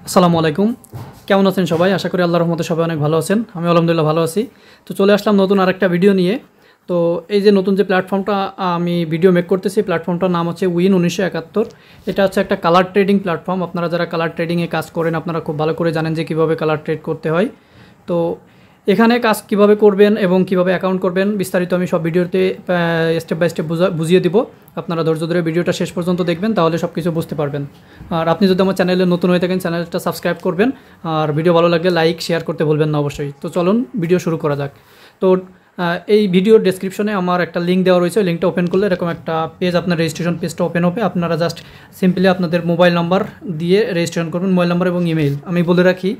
আসসালামু আলাইকুম। কেমন আছেন সবাই? আশা করি আল্লাহর রহমতে সবাই অনেক ভালো আছেন। আমি আলহামদুলিল্লাহ ভালো আছি। তো চলে আসলাম নতুন আরেকটা ভিডিও নিয়ে। তো এই যে নতুন যে প্ল্যাটফর্মটা আমি ভিডিও মেক করতেছি, প্ল্যাটফর্মটার নাম হচ্ছে উইন 1971। এটা হচ্ছে একটা কালার ট্রেডিং প্ল্যাটফর্ম। আপনারা যারা কালার ট্রেডিংয়ে কাজ করেন আপনারা খুব ভালো করে জানেন যে কীভাবে কালার ট্রেড করতে হয়। তো এখানে কাজ কিভাবে করবেন এবং কিভাবে অ্যাকাউন্ট করবেন বিস্তারিত আমি সব ভিডিওতে স্টেপ বাই স্টেপ বুঝিয়ে দিব। আপনারা ধৈর্য ধরে ভিডিওটা শেষ পর্যন্ত দেখবেন, তাহলে সব কিছু বুঝতে পারবেন। আর আপনি যদি আমার চ্যানেলে নতুন হয়ে থাকেন চ্যানেলটা সাবস্ক্রাইব করবেন, আর ভিডিও ভালো লাগলে লাইক শেয়ার করতে ভুলবেন না অবশ্যই। তো চলুন ভিডিও শুরু করা যাক। তো এই ভিডিওর ডেসক্রিপশনে আমার একটা লিঙ্ক দেওয়া রয়েছে। লিঙ্কটা ওপেন করলে এরকম একটা পেজ, আপনার রেজিস্ট্রেশন পেজটা ওপেন হবে। আপনারা জাস্ট সিম্পলি আপনাদের মোবাইল নাম্বার দিয়ে রেজিস্ট্রেশন করবেন, মোবাইল নাম্বার এবং ইমেইল। আমি বলে রাখি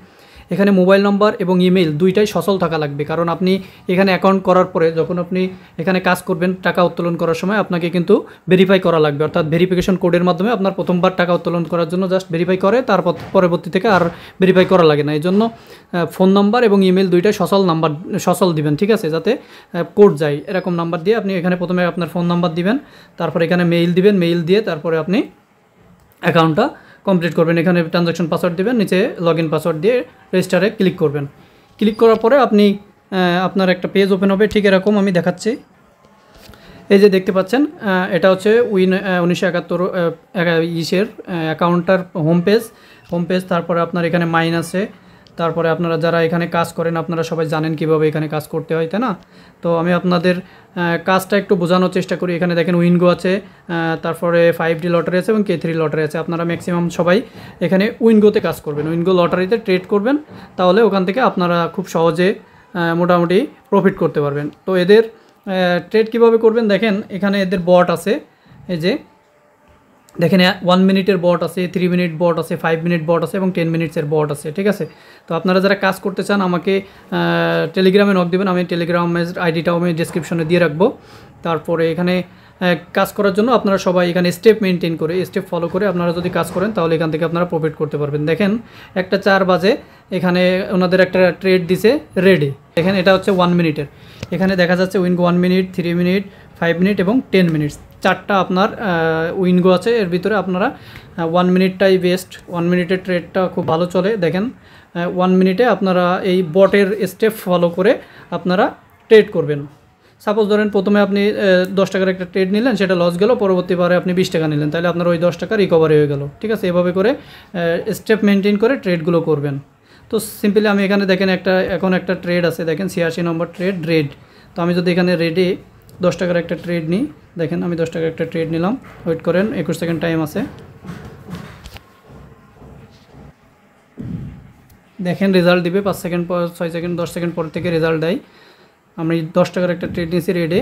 এখানে মোবাইল নাম্বার এবং ইমেইল দুইটাই সচল থাকা লাগবে, কারণ আপনি এখানে অ্যাকাউন্ট করার পরে যখন আপনি এখানে কাজ করবেন টাকা উত্তোলন করার সময় আপনাকে কিন্তু ভেরিফাই করা লাগবে, অর্থাৎ ভেরিফিকেশন কোডের মাধ্যমে আপনার প্রথমবার টাকা উত্তোলন করার জন্য জাস্ট ভেরিফাই করে, তারপর পরবর্তী থেকে আর ভেরিফাই করা লাগে না। এই জন্য ফোন নাম্বার এবং ইমেইল দুইটাই সচল দিবেন, ঠিক আছে, যাতে কোড যায় এরকম নাম্বার দিয়ে আপনি এখানে প্রথমে আপনার ফোন নাম্বার দিবেন, তারপর এখানে মেইল দিবেন, মেইল দিয়ে তারপরে আপনি অ্যাকাউন্টটা কমপ্লিট করবেন। এখানে ট্রানজাকশন পাসওয়ার্ড দেবেন, নিচে লগইন পাসওয়ার্ড দিয়ে রেজিস্টারে ক্লিক করবেন। ক্লিক করার পরে আপনি আপনার একটা পেজ ওপেন হবে, ঠিক এরকম আমি দেখাচ্ছি। এই যে দেখতে পাচ্ছেন এটা হচ্ছে উইন 1971 ইসের অ্যাকাউন্টটার হোম পেজ। তারপরে আপনার এখানে মাইন আছে। তারপরে আপনারা যারা এখানে কাজ করেন আপনারা সবাই জানেন কিভাবে এখানে কাজ করতে হয়, তাই না? তো আমি আপনাদের কাজটা একটু বোঝানোর চেষ্টা করি। এখানে দেখেন উইনগো আছে, তারপরে 5D লটারি আছে এবং K3 লটারি আছে। আপনারা ম্যাক্সিমাম সবাই এখানে উইনগোতে কাজ করবেন, উইনগো লটারিতে ট্রেড করবেন, তাহলে ওখান থেকে আপনারা খুব সহজে মোটামুটি প্রফিট করতে পারবেন। তো এদের ট্রেড কিভাবে করবেন দেখেন, এখানে এদের বট আছে। এই যে দেখেন 1 মিনিটের বট আছে, 3 মিনিট বট আছে, 5 মিনিট বট আছে এবং 10 মিনিটসের বট আছে, ঠিক আছে। তো আপনারা যারা কাজ করতে চান আমাকে টেলিগ্রামে নক দেবেন, আমি টেলিগ্রামের আইডিটাও আমি ডিসক্রিপশনে দিয়ে রাখবো। তারপরে এখানে কাজ করার জন্য আপনারা সবাই এখানে স্টেপ মেনটেন করে স্টেপ ফলো করে আপনারা যদি কাজ করেন তাহলে এখান থেকে আপনারা প্রফিট করতে পারবেন। দেখেন 1:04 বাজে এখানে ওনাদের একটা ট্রেড দিছে রেডি। দেখেন এটা হচ্ছে 1 মিনিটের। এখানে দেখা যাচ্ছে উইনগো 1 মিনিট, 3 মিনিট, 5 মিনিট এবং 10 মিনিটস, চারটা আপনার উইনগো আছে। এর ভিতরে আপনারা 1 মিনিটটাই বেস্ট, 1 মিনিটের ট্রেডটা খুব ভালো চলে। দেখেন 1 মিনিটে আপনারা এই বটের স্টেপ ফলো করে আপনারা ট্রেড করবেন। সাপোজ ধরেন প্রথমে আপনি 10 টাকার একটা ট্রেড নিলেন, সেটা লস গেল, পরবর্তীবারে আপনি 20 টাকা নিলেন, তাহলে আপনার ওই 10 টাকা রিকভারি হয়ে গেল, ঠিক আছে। এভাবে করে স্টেপ মেনটেন করে ট্রেডগুলো করবেন। তো সিম্পলি আমি এখানে দেখেন এখন একটা ট্রেড আছে, দেখেন 86 নম্বর ট্রেড রেড। তো আমি যদি এখানে রেডে 10 টাকার একটা ট্রেড নিই, দেখেন আমি 10 টাকার একটা ট্রেড নিলাম, ওয়েট করেন 21 সেকেন্ড টাইম আছে। দেখেন রেজাল্ট দিবে 5 সেকেন্ড পর, 6 সেকেন্ড, 10 সেকেন্ড পর থেকে রেজাল্ট দেয়। আমি 10 টাকার একটা ট্রেড নিয়েছি রেডে।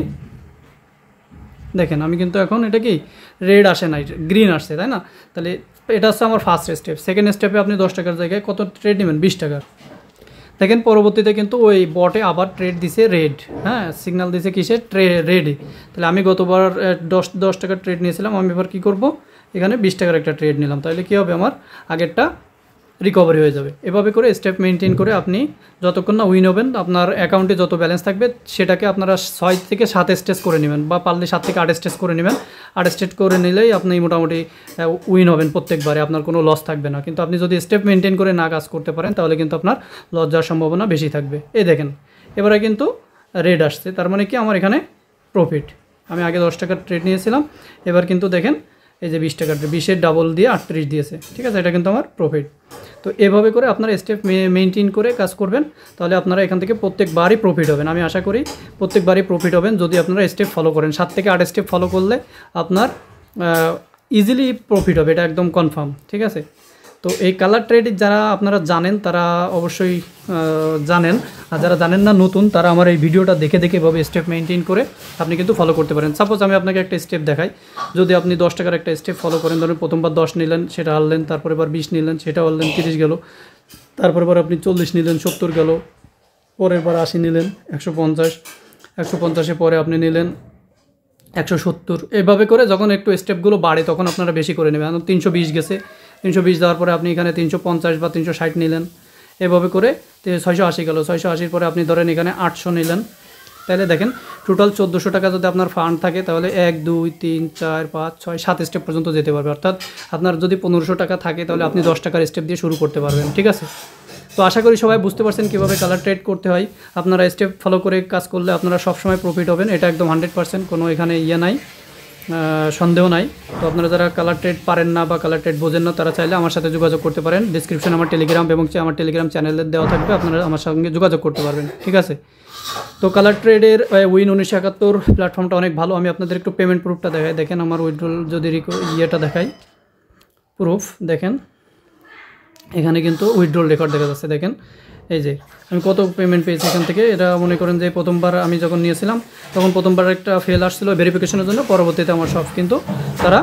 দেখেন আমি কিন্তু এখন এটা কি রেড আসে নাই, গ্রিন আসছে, তাই না? তাহলে এটা হচ্ছে আমার ফার্স্ট স্টেপ। সেকেন্ড স্টেপে আপনি 10 টাকার জায়গায় কত ট্রেড নেবেন? 20 টাকার। দেখেন পরবর্তীতে কিন্তু ওই বটে আবার ট্রেড দিছে রেড, হ্যাঁ, সিগন্যাল দিছে কিসের? রেডে। তাহলে আমি গতবার 10 টাকার ট্রেড নিয়েছিলাম, আমি এবার কী করব? এখানে 20 টাকার একটা ট্রেড নিলাম, তাহলে কী হবে? আমার আগেরটা রিকভারি হয়ে যাবে। এভাবে করে স্টেপ মেনটেন করে আপনি যতক্ষণ না উইন হবেন, আপনার অ্যাকাউন্টে যত ব্যালেন্স থাকবে সেটাকে আপনারা 6 থেকে 7 স্টেজ করে নেবেন, বা পারলে 7 থেকে 8 স্টেজ করে নেবেন। 8 স্টেজ করে নিলেই আপনি মোটামুটি উইন হবেন প্রত্যেকবারে, আপনার কোনো লস থাকবে না। কিন্তু আপনি যদি স্টেপ মেনটেন করে না কাজ করতে পারেন তাহলে কিন্তু আপনার লস যাওয়ার সম্ভাবনা বেশি থাকবে। এই দেখেন এবারে কিন্তু রেড আসছে, তার মানে কি আমার এখানে প্রফিট। আমি আগে 10 টাকার ট্রেড নিয়েছিলাম, এবার কিন্তু দেখেন এই যে 20 টাকার 20-এর ডাবল দিয়ে 38 দিয়েছে, ঠিক আছে, এটা কিন্তু আমার প্রফিট। তো এভাবে করে আপনারা স্টেপ মেনটেন করে কাজ করবেন, তাহলে আপনারা এখান থেকে প্রত্যেকবারই প্রফিট হবেন। আমি আশা করি প্রত্যেকবারই প্রফিট হবেন যদি আপনারা স্টেপ ফলো করেন। 7 থেকে 8 স্টেপ ফলো করলে আপনার ইজিলি প্রফিট হবে, এটা একদম কনফার্ম, ঠিক আছে। তো এই কালার ট্রেডিং যারা আপনারা জানেন তারা অবশ্যই জানেন, আর যারা জানেন না নতুন, তারা আমার এই ভিডিওটা দেখে এভাবে স্টেপ মেনটেন করে আপনি কিন্তু ফলো করতে পারেন। সাপোজ আমি আপনাকে একটা স্টেপ দেখাই, যদি আপনি 10 টাকার একটা স্টেপ ফলো করেন, ধরুন প্রথমবার 10 নিলেন, সেটা হারলেন, তারপরে এবার 20 নিলেন, সেটা হারলেন, 30 গেল, তারপরে এবার আপনি 40 নিলেন, 70 গেল, পরের বার 80 নিলেন, 150, 150-এ পরে আপনি নিলেন 170। এভাবে করে যখন একটু স্টেপগুলো বাড়ে তখন আপনারা বেশি করে নেবেন। 320 গেছে, 320 দেওয়ার পরে আপনি এখানে 350 বা 360 নিলেন, এভাবে করে 680 গেল, 680-র পরে আপনি ধরেন এখানে 800 নিলেন, তাহলে দেখেন টোটাল 1400 টাকা যদি আপনার ফান্ড থাকে তাহলে 1 2 3 4 5 6 7 স্টেপ পর্যন্ত যেতে পারবে। অর্থাৎ আপনার যদি 1500 টাকা থাকে তাহলে আপনি 10 টাকার স্টেপ দিয়ে শুরু করতে পারবেন। ঠিক আছে, তো আশা করি সবাই বুঝতে পারছেন কীভাবে কালার ট্রেড করতে হয়। আপনারা স্টেপ ফলো করে কাজ করলে আপনারা সবসময় প্রফিট হবেন, এটা একদম 100%, কোনো এখানে নাই, সন্দেহ নাই। তো আপনারা যারা কালার ট্রেড পারেন না বা কালার ট্রেড বোঝেন না তারা চাইলে আমার সাথে যোগাযোগ করতে পারেন। ডিসক্রিপশন আমার টেলিগ্রাম এবং আমার টেলিগ্রাম চ্যানেলের দেওয়া থাকবে, আপনারা আমার সঙ্গে যোগাযোগ করতে পারবেন। ঠিক আছে, তো কালার ট্রেডের উইন 1971 প্ল্যাটফর্মটা অনেক ভালো। আমি আপনাদের একটু পেমেন্ট প্রুফটা দেখাই। দেখেন আমার উইথড্রল যদি দেখাই, প্রুফ দেখেন, এখানে কিন্তু উইথড্রল রেকর্ড দেখা যাচ্ছে। দেখেন এই যে আমি কত পেমেন্ট পেয়েছি এখান থেকে। এটা মনে করেন যে প্রথমবার আমি যখন নিয়েছিলাম তখন প্রথমবার একটা ফেল আসছিলো ভেরিফিকেশনের জন্য, পরবর্তীতে আমার সব কিন্তু তারা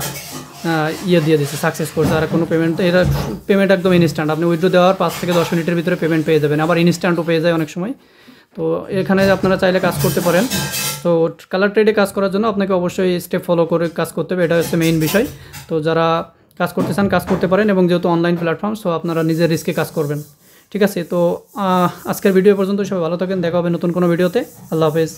দিয়ে দিয়েছে, সাকসেস করছে। আর কোনো পেমেন্ট, এরা পেমেন্ট একদম ইনস্ট্যান্ট, আপনি উইথড্র দেওয়ার 5 থেকে 10 মিনিটের ভিতরে পেমেন্ট পেয়ে যাবেন, আবার ইনস্ট্যান্টও পেয়ে যায় অনেক সময়। তো এখানে আপনারা চাইলে কাজ করতে পারেন। তো কালার ট্রেডে কাজ করার জন্য আপনাকে অবশ্যই স্টেপ ফলো করে কাজ করতে হবে, এটা হচ্ছে মেইন বিষয়। তো যারা কাজ করতে চান কাজ করতে পারেন, এবং যেহেতু অনলাইন প্ল্যাটফর্ম সো আপনারা নিজের রিস্কে কাজ করবেন। ঠিক আছে, তো আজকের ভিডিও পর্যন্ত সবাই ভালো থাকেন, দেখা হবে নতুন কোনো ভিডিওতে। আল্লাহ হাফেজ।